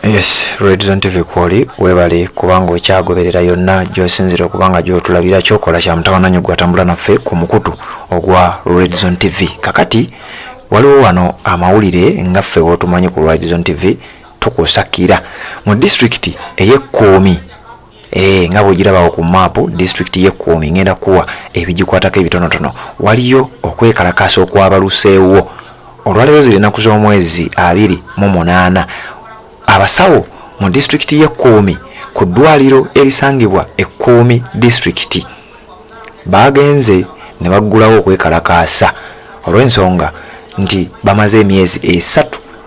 Yes, Redzone TV kwoli webale kubanga okyagoberera yonna gy'osinzira kubanga gy'otulabira kyokola kya mutawananyo gwatambula naffe ku mukutu ogwa Redzone TV. Kakati waliwo wano amawulire ngaffe wotumanyi ku Redzone TV tukusakira mu district ey'Ekkuumi. Nga bw'ogiraba ku maapu district y'Ekkuumi ngenda kuwa ebigikwatako ebitonotono. Waliyo okwekalakasa okwabaluseewo olwaleero ziri ennaku z'omwezi 28 abasawo mu district y'Ekkuumi ku ddwaliro erisangibwa Ekkuumi district bagenze ne baggulawo okwekalakaasa olw'ensonga nti bamaze emyezi 3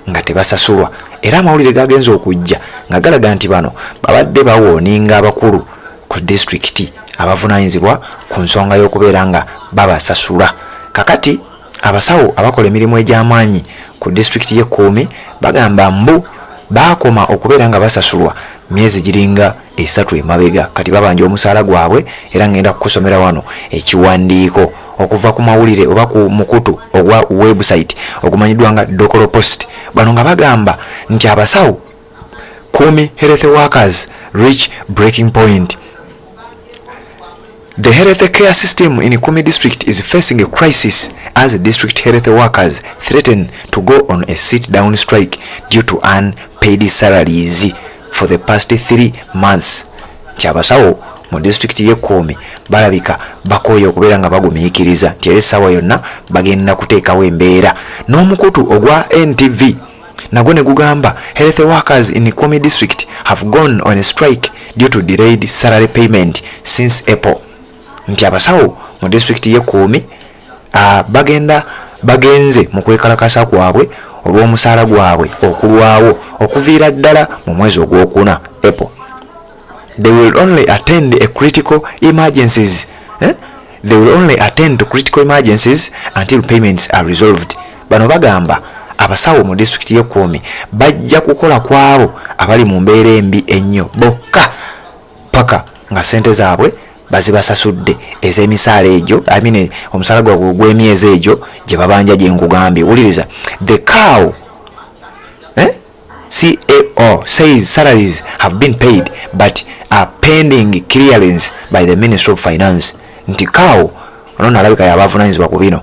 nga tebasasulwa, era amawulire gagenze okujja nga galaga nti bano babadde bawooninga abakulu ku district abavunaanyizibwa ku nsonga y'okubeera nga babasasula. Kakati abasawo abakola emirimu egy'amaanyi ku district y'Ekkuumi bagamba mbu bakoma okubeera nga basasulwa myezi giringa 3 emabega. Kati babanja omusaala gwabwe, era ngenda kukusomera wano ekiwandiiko okuva ku mawulire oba ku mukutu ogwa website ogumanyiddwa nga Dokolo Post. Bano nga bagamba nti abasawo Kuumi health workers reach breaking point. The health care system in Kuumi district is facing a crisis as district health workers threaten to go on a sit-down strike due to unpaid salaries for the past 3 months. Kyabasawo mu district y'Ekkuumi balabika bakoye okubeera nga bagumiikiriza nti essaawa yonna bagenda kuteekawo embeera. N'omukutu ogwa NTV nagwo ne gugamba health workers in Kuumi district have gone on a strike due to delayed salary payment since April. Nti abasawo mu district y'Ekkuumi bagenze mu kwekalakasa kwabwe olw'omusaala gwabwe okulwawo okuviira ddala mu mwezi ogwokuna April. They will only attend to critical emergencies until payments are resolved. Bano bagamba abasawo mu district y'Ekkuumi bajja kukola kwabo abali mu mbeera embi ennyo bokka paka nga sente zaabwe bazibasasudde ez'emisaala egyo omusaala gwabwe gw'emyezi egyo gye babanja gye nkugambye. Wuliriza, the CAO says salaries have been paid but are pending clearance by the Ministry of Finance. Nti CAO ono nalabika yabavunaanyizibwa ku bino,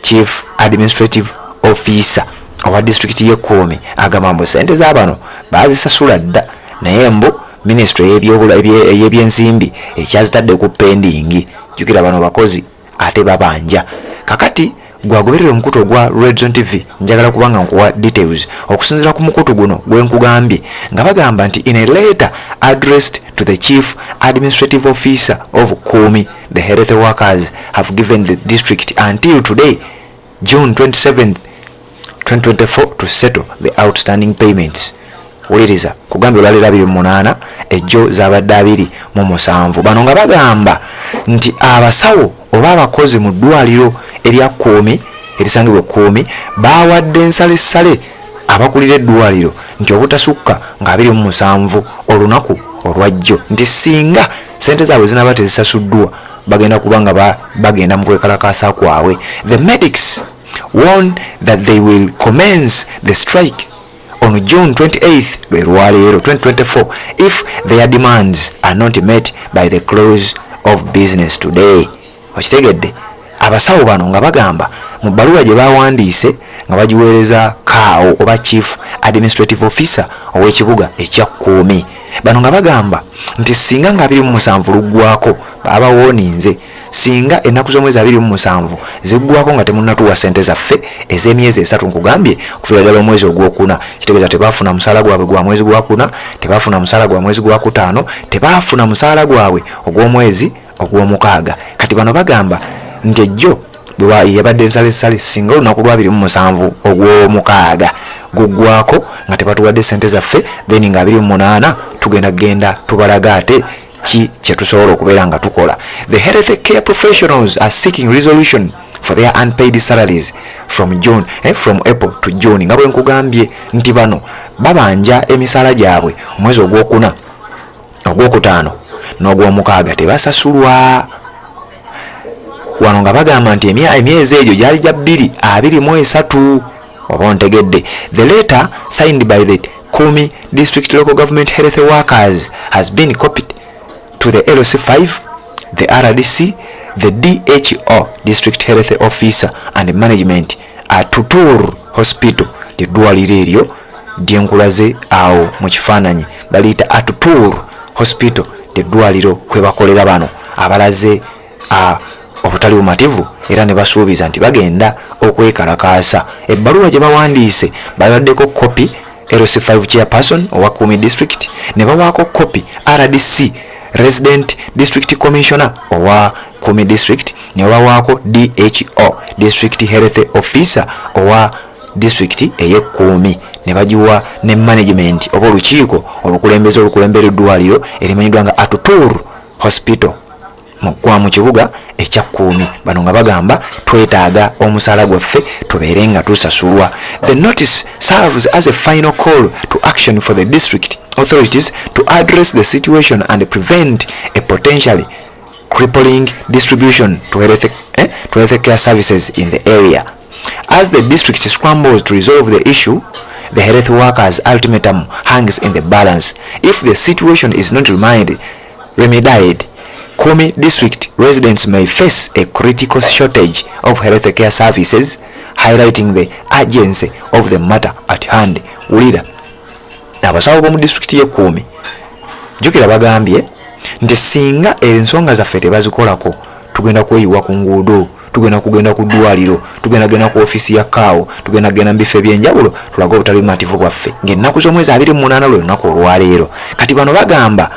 Chief Administrative Officer owa district y'Ekkuumi agamba mbu sente z'abano bazisasula dda naye mbu Ministry ey'ebyensimbi ekyazitadde ku pending. Jukira bano bakozi ate babanja. Kakati gwagoberera omukutu ogwa Redzone TV njagala kubanga nkuwa details okusinzira ku mukutu guno gwe nkugambye nga bagamba nti in a letter addressed to the Chief Administrative Officer of Kuumi, the health workers have given the district until today, June 27, 2024 to settle the outstanding payments. Wuliriza, kugambye olwalira 28 ejjo zabadde 27. Bano nga bagamba nti abasawo oba abakozi mu ddwaliro erya Kuumi erisangibwa Kuumi bawadde ensalessale abakulira eddwaliro nti obutasukka nga 27 olunaku olwajjo, nti singa sente zaabwe zinaba tezisasuddwa bagenda kubanga bagenda mu kwekalakaasa kwabwe. The medics warn that they will commence the strike on June 28th, 2024, if their demands are not met by the close of business today. Okitegedde, abasawo bano nga bagamba mu bbaluwa gye bawandiise nga bagiweereza CAO oba Chief Administrative Officer ow'ekibuga ekya Kuumi. Bano nga bagamba nti singa nga 27 luggwako baba wooninze, singa ennaku z'omwezi 27 ziggwako nga temunnatuwa sente zaffe ez'emyezi 3 nkugambye kufiira ddala omwezi ogwokuna, kitegeeza tebaafuna musaala gwabwe gwa mwezi gwakuna, tebaafuna musaala gwa mwezi gwakutaano, tebaafuna musaala gwabwe ogw'omwezi ogw'omukaaga. Kati bano bagamba nti ejjo yabadde ensalessale singa olunaku lwa 27 ogw'omukaaga guggwako nga tebatuwadde sente zaffe, then nga 28 tugenda tubalaga ate ki kye tusobola okubeera nga tukola. The health care professionals are seeking resolution for their unpaid salaries from April to June. Nga bwe nkugambye nti bano babanja emisaala gyabwe omwezi ogwokuna, ogwokutaano n'ogw'omukaaga tebasasulwa. Wano nga bagamba nti emyezi egyo gyali gya 23 oba ontegedde. The letter signed by the Kumi District Local Government Health Workers has been copied to the LC5, the RDC, the DHO, District Health Officer and Management at Tutur Hospital. The ddwaliro eryo lyenkulaze awo mu kifaananyi baliyita Atutur Hospital, eddwaliro kwe bakolera bano abalaze obutali bumativu era ne basuubiza nti bagenda okwekalakaasa. Ebbaluwa gye bawandiise babaddeko kopi LC5 chairperson owa Kumi District, ne bawaako kopi RDC Resident District Commissioner owa Kumi District, ne bawaako DHO District Health Officer owa District eye Kumi, ne bagiwa ne management oba olukiiko olukulembera eddwaliro erimanyiddwa nga Atutur Hospital mu kibuga ekya Kumi. Bano nga bagamba twetaaga omusaala gwaffe tubeere nga tusasulwa. The notice serves as a final call to action for the district authorities to address the situation and prevent a potentially crippling distribution to health care services in the area. As the district scrambles to resolve the issue, the health workers' ultimatum hangs in the balance. If the situation is not remedied, Kumi District residents may face a critical shortage of health care services, highlighting the urgency of the matter at hand. Ulira abasawo b'omu district ye Kumi jukira bagambye nti singa ensonga zaffe tebazikolako tugenda kweyiwa ku nguudo, tugenda kugenda ku ddwaliro, tugenda ku ofisi ya kaawo, tugenda mu bifo ebyenjawulo tulaga obutali bumativu bwaffe ng'ennaku z'omwezi 28 lwe lunaku olwaleero. Kati bano bagamba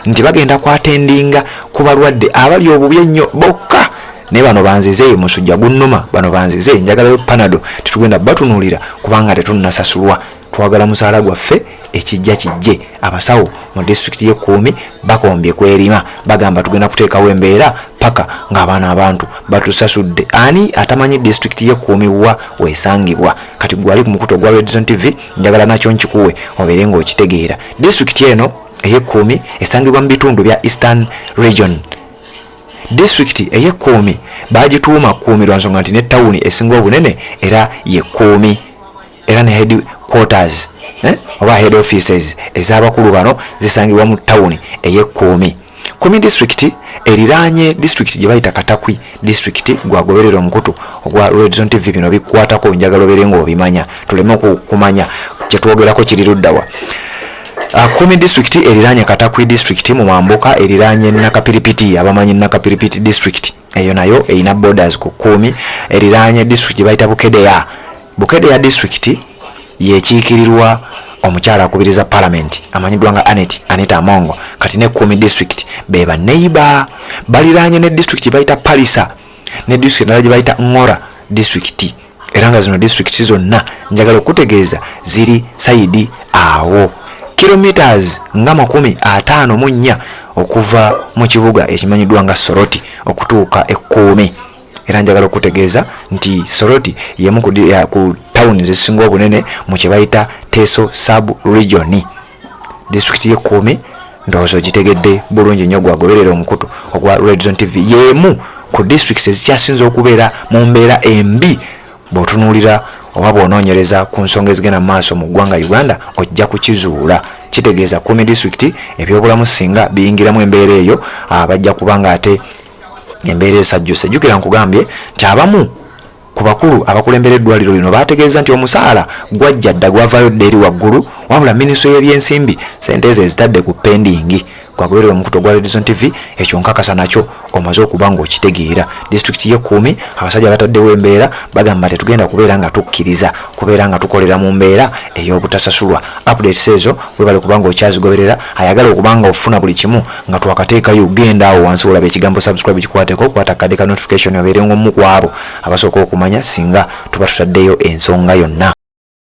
nti bagenda kwatendinga ku balwadde abali obubi ennyo bokka. Ne bano banzize musujja gunnuma, bano banzize njagala Panado titugenda batunuulira kubanga tetunnasasulwa, twagala musaala gwaffe ekijja kijje. Abasawo mu district ye Kumi bakombye kwerima, bagamba tugenda kuteekawo embeera paka ng'abaana abantu batusasudde. Ani atamanyi district ye Kumi wa weesangibwa? Kati gwali ku mukuto gwa Red Zone TV, njagala nakyo nkikuwe obeere ng'okitegeera. District eno eye Kumi esangibwa mu bitundu bya Eastern Region. District eye Kumi bagituuma Kumi lwa nsonga nti ne tawuni esinga obunene era ye Kumi, era ne headquarters oba head offices ez'abakulu bano zisangibwa mu tawuni eye Kumi. Kumi District eriraanye district gye bayita Katakwi District gwagoberera omukutu ogwa Red Zone TV. Bino bikwatako njagala obeere ng'obimanya tuleme kumanya kyetwogerako kiri luddawa. Kumi District eriraanye Katakwi District mu Mambuka, eriraanye Nakapiripiti, abamanyi Nakapiripiti District eyo nayo erina borders ku Kumi. Eriraanye district gye bayita Bukedeya District yekiikirirwa omukyala akubiriza parliament amanyiddwa nga Anita Amongo. Kati ne Kumi District beba neighbor baliraanye ne district gye bayita Palisa ne district endala gye bayita Ngora District, era nga zino district zonna njagala okutegeeza ziri saidi awo kilometers nga 54 okuva mu kibuga ekimanyiddwa nga Soroti okutuuka e Kumi. Era njagala okutegeeza nti Soroti yemu ku town ezisinga obunene mu kye bayita Teso sub region. District ye Kumi ndowooza gitegedde bulungi nnyo gwagoberera omukutu ogwa Red Zone TV, yemu ku districts ezikyasinze okubeera mu mbeera embi bw'otunuulira oba bw'onoonyereza ku nsonga ezigenda mu maaso mu ggwanga Uganda ojja kukizuula. Kitegeeza Kumi District ebyobulamu singa biyingiramu embeera eyo bajja kubanga ate embeera esajjuse. Jjukira nkugambye nti abamu ku bakulu abakulembera eddwaliro lino bategeeza nti omusaala gwajja dda gwavaayo dda eri waggulu, wabula minisitule y'ebyensimbi sente ezo ezitadde ku pendingi. Gwagoberera omukutu gwa Red Zone TV, ekyo nkakasa nakyo omaze okuba ng'okitegeera. District ye Kumi abasajja bataddewo embeera bagamba tetugenda kubeera nga tukkiriza kubeera nga tukolera mu mbeera ey'obutasasulwa. Updates ezo webale kubanga okyazigoberera, ayagala okubanga ofuna buli kimu nga twakateekayo genda awo wansi olaba ekigambo subscribe kikwateko, kwata kadde ka notification obeere ng'omu ku abo abasooka okumanya singa tuba tutaddeyo ensonga yonna.